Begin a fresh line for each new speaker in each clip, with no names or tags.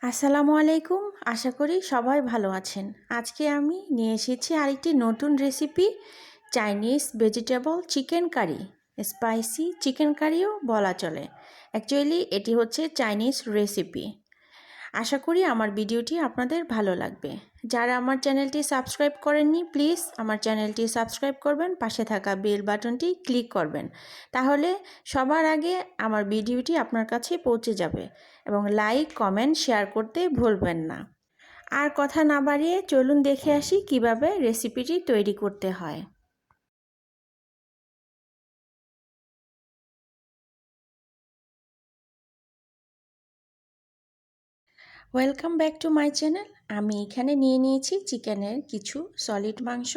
আসসালামু আলাইকুম। আশা করি সবাই ভালো আছেন। আজকে আমি নিয়ে এসেছি আরেকটি নতুন recipe, Chinese vegetable chicken curry. Spicy chicken কারিও বলা চলে। অ্যাকচুয়ালি এটি হচ্ছে চাইনিজ রেসিপি। আশা করি আমার ভিডিওটি আপনাদের ভালো লাগবে। যারা আমার চ্যানেলটি সাবস্ক্রাইব করেননি, প্লিজ আমার চ্যানেলটি সাবস্ক্রাইব করবেন, পাশে থাকা বেল বাটনটি ক্লিক করবেন। তাহলে সবার আগে আমার ভিডিওটি আপনার কাছে পৌঁছে যাবে এবং লাইক, কমেন্ট, শেয়ার করতে ভুলবেন না। আর কথা না বাড়িয়ে চলুন দেখে আসি কিভাবে রেসিপিটি তৈরি করতে হয়। Welcome back to my channel. আমি এখানে নিয়ে নিয়েছি চিকেনের কিছু সলিড মাংস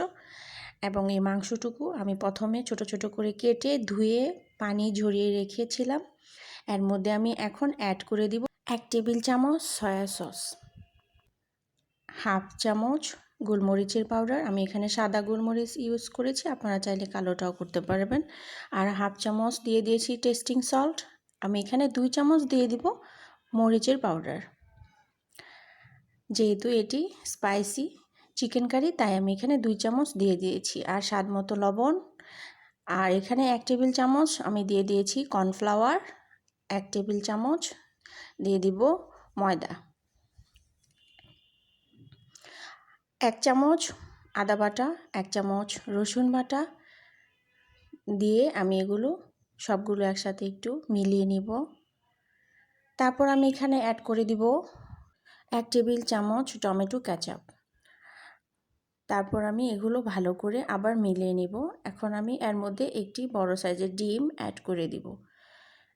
এবং এই মাংসটুকু আমি প্রথমে ছোট ছোট করে কেটে ধুয়ে পানি ঝরিয়ে রেখেছিলাম। এর মধ্যে আমি এখন অ্যাড করে দিব 1 টেবিল চামচ সয়া সস, হাফ চামচ গোলমরিচের পাউডার, আমি এখানে সাদা গোলমরিচ ইউজ করেছি, আপনারা চাইলে কালোটাও করতে পারবেন। আর হাফ চামচ দিয়ে দিয়েছি টেস্টিং সল্ট, আমি এখানে 2 চামচ দিয়ে দিব মরিচের পাউডার। যেহেতু এটি স্পাইসি চিকেন কারি তাই আমি এখানে 2 চামচ দিয়ে দিয়েছি। আর স্বাদ মতো লবণ। আর এখানে 1 টেবিল চামচ আমি দিয়ে দিয়েছি কর্নফ্লাওয়ার, 1 টেবিল চামচ দিয়ে দিব ময়দা, 1 চামচ আদা বাটা, 1 চামচ রসুন বাটা দিয়ে আমি এগুলো সবগুলো একসাথে একটু মিলিয়ে নিব। তারপর আমি এখানে অ্যাড করে দিব 1 টেবিল চামচ টমেটো কেচাপ। তারপর আমি এগুলো ভালো করে আবার মিলিয়ে নিব। এখন আমি এর মধ্যে একটি বড় সাইজের ডিম অ্যাড করে দিব।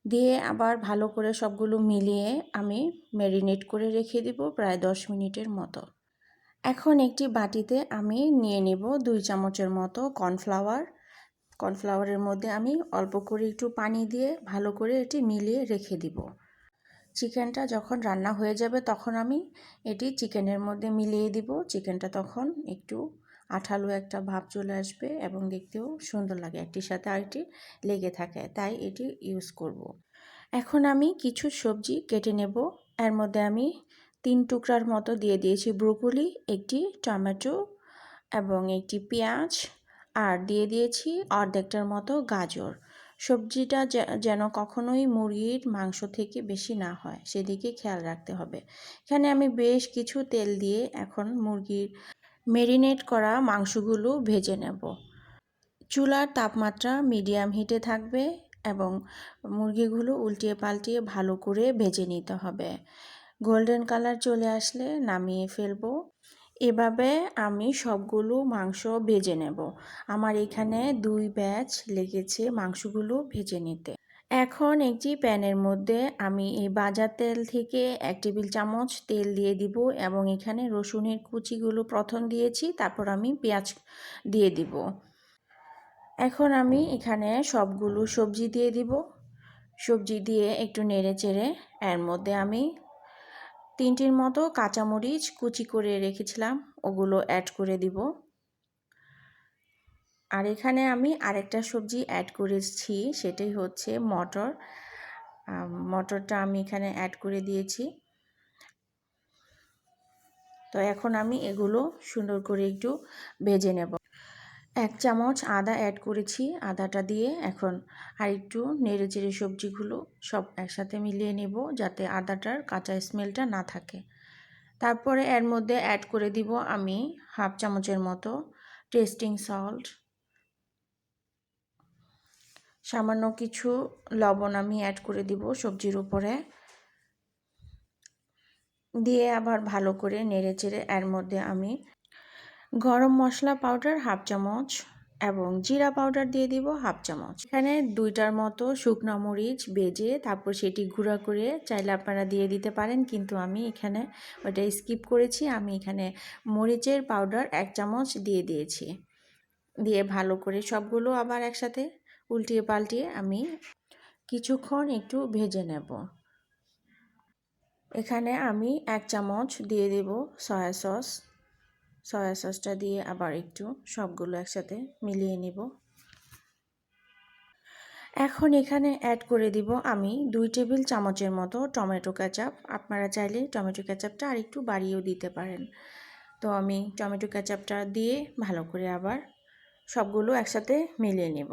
দিয়ে আবার ভালো করে সবগুলো মিলিয়ে আমি ম্যারিনেট করে রেখে দিব প্রায় 10 মিনিটের মতো। এখন একটি বাটিতে আমি নিয়ে নেব 2 চামচের মতো কর্নফ্লাওয়ার। কর্নফ্লাওয়ারের মধ্যে আমি অল্প করে একটু পানি দিয়ে ভালো করে এটি মিলিয়ে রেখে দিব। চিকেনটা যখন রান্না হয়ে যাবে তখন আমি এটি চিকেনের মধ্যে মিলিয়ে দিব। চিকেনটা তখন একটু আঠালো একটা ভাব চলে আসবে এবং দেখতেও সুন্দর লাগে, একটির সাথে আরেকটি লেগে থাকে, তাই এটি ইউজ করব। এখন আমি কিছু সবজি কেটে নেব। এর মধ্যে আমি 3 টুকরার মতো দিয়ে দিয়েছি ব্রোকলি, একটি টমেটো এবং একটি পেঁয়াজ, আর দিয়ে দিয়েছি অর্ধেকটার মতো গাজর। সবজিটা যেন কখনোই মুরগির মাংস থেকে বেশি না হয় সেদিকে খেয়াল রাখতে হবে। এখানে আমি বেশ কিছু তেল দিয়ে এখন মুরগির ম্যারিনেট করা মাংসগুলো ভেজে নেব। চুলার তাপমাত্রা মিডিয়াম হিটে থাকবে এবং মুরগিগুলো উল্টিয়ে পাল্টিয়ে ভালো করে ভেজে নিতে হবে। গোল্ডেন কালার চলে আসলে নামিয়ে ফেলবো। এভাবে আমি সবগুলো মাংস ভেজে নেব। আমার এখানে 2 ব্যাচ লেগেছে মাংসগুলো ভেজে নিতে। এখন একটি প্যানের মধ্যে আমি এই ভাজা তেল থেকে 1 টেবিল চামচ তেল দিয়ে দিব এবং এখানে রসুনের কুচিগুলো প্রথম দিয়েছি, তারপর আমি পেঁয়াজ দিয়ে দিব। এখন আমি এখানে সবগুলো সবজি দিয়ে দিব। সবজি দিয়ে একটু নেড়ে চেড়ে এর মধ্যে আমি 3টির মতো কাঁচামরিচ কুচি করে রেখেছিলাম, ওগুলো অ্যাড করে দিব। আর এখানে আমি আরেকটা সবজি অ্যাড করেছি, সেটাই হচ্ছে মটর। মটরটা আমি এখানে অ্যাড করে দিয়েছি। তো এখন আমি এগুলো সুন্দর করে একটু ভেজে নেব। 1 চামচ আদা অ্যাড করেছি, আদাটা দিয়ে এখন আর একটু নেড়ে চেড়ে সবজিগুলো সব একসাথে মিলিয়ে নেব যাতে আদাটার কাঁচা স্মেলটা না থাকে। তারপরে এর মধ্যে অ্যাড করে দিব আমি হাফ চামচের মতো টেস্টিং সল্ট, সামান্য কিছু লবণ আমি অ্যাড করে দিব সবজির উপরে, দিয়ে আবার ভালো করে নেড়ে চেড়ে এর মধ্যে আমি গরম মশলা পাউডার হাফ চামচ এবং জিরা পাউডার দিয়ে দিব হাফ চামচ। এখানে 2টার মতো শুকনো মরিচ ভেজে তারপর সেটি গুঁড়া করে চাইলে আপনারা দিয়ে দিতে পারেন, কিন্তু আমি এখানে ওটা স্কিপ করেছি। আমি এখানে মরিচের পাউডার 1 চামচ দিয়ে দিয়েছি। দিয়ে ভালো করে সবগুলো আবার একসাথে উল্টিয়ে পাল্টিয়ে আমি কিছুক্ষণ একটু ভেজে নেব। এখানে আমি 1 চামচ দিয়ে দেব সয়া সস। সয়া সসটা দিয়ে আবার একটু সবগুলো একসাথে মিলিয়ে নিব। এখন এখানে অ্যাড করে দিব আমি 2 টেবিল চামচের মতো টমেটো কেচাপ। আপনারা চাইলে টমেটো কেচাপটা আরেকটু বাড়িয়েও দিতে পারেন। তো আমি টমেটো কেচাপটা দিয়ে ভালো করে আবার সবগুলো একসাথে মিলিয়ে নেব।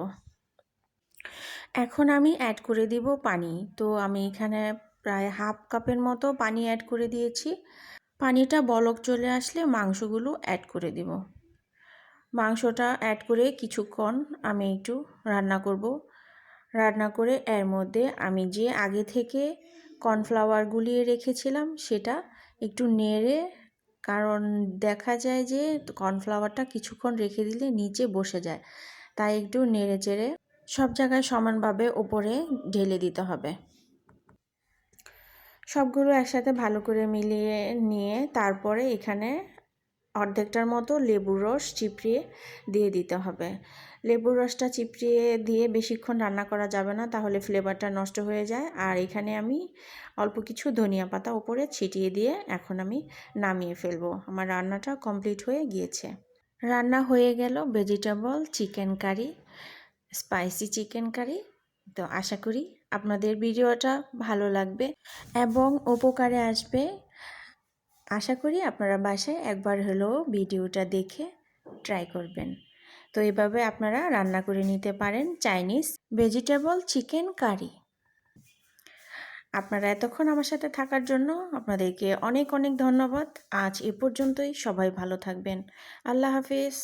এখন আমি অ্যাড করে দিব পানি। তো আমি এখানে প্রায় হাফ কাপের মতো পানি অ্যাড করে দিয়েছি। পানিটা বলক চলে আসলে মাংসগুলো অ্যাড করে দিব। মাংসটা অ্যাড করে কিছুক্ষণ আমি একটু রান্না করব। রান্না করে এর মধ্যে আমি যে আগে থেকে কর্নফ্লাওয়ার গুলিয়ে রেখেছিলাম সেটা একটু নেড়ে, কারণ দেখা যায় যে কর্নফ্লাওয়ারটা কিছুক্ষণ রেখে দিলে নিচে বসে যায়, তাই একটু নেড়ে চেড়ে সব জায়গায় সমানভাবে ওপরে ঢেলে দিতে হবে। সবগুলো একসাথে ভালো করে মিলিয়ে নিয়ে তারপরে এখানে অর্ধেকটার মতো লেবুর রস চিপড়িয়ে দিয়ে দিতে হবে। লেবুর রসটা চিপড়িয়ে দিয়ে বেশিক্ষণ রান্না করা যাবে না, তাহলে ফ্লেভারটা নষ্ট হয়ে যায়। আর এখানে আমি অল্প কিছু ধনিয়া পাতা উপরে ছিটিয়ে দিয়ে এখন আমি নামিয়ে ফেলবো। আমার রান্নাটা কমপ্লিট হয়ে গিয়েছে। রান্না হয়ে গেল vegetable chicken curry, spicy chicken curry. তো আশা করি আপনাদের ভিডিওটা ভালো লাগবে এবং উপকারে আসবে। আশা করি আপনারা বাসায় একবার হলেও ভিডিওটা দেখে ট্রাই করবেন। তো এভাবে আপনারা রান্না করে নিতে পারেন চাইনিজ ভেজিটেবল চিকেন কারি। আপনারা এতক্ষণ আমার সাথে থাকার জন্য আপনাদেরকে অনেক অনেক ধন্যবাদ। আজ এ পর্যন্তই। সবাই ভালো থাকবেন। আল্লাহ হাফেজ।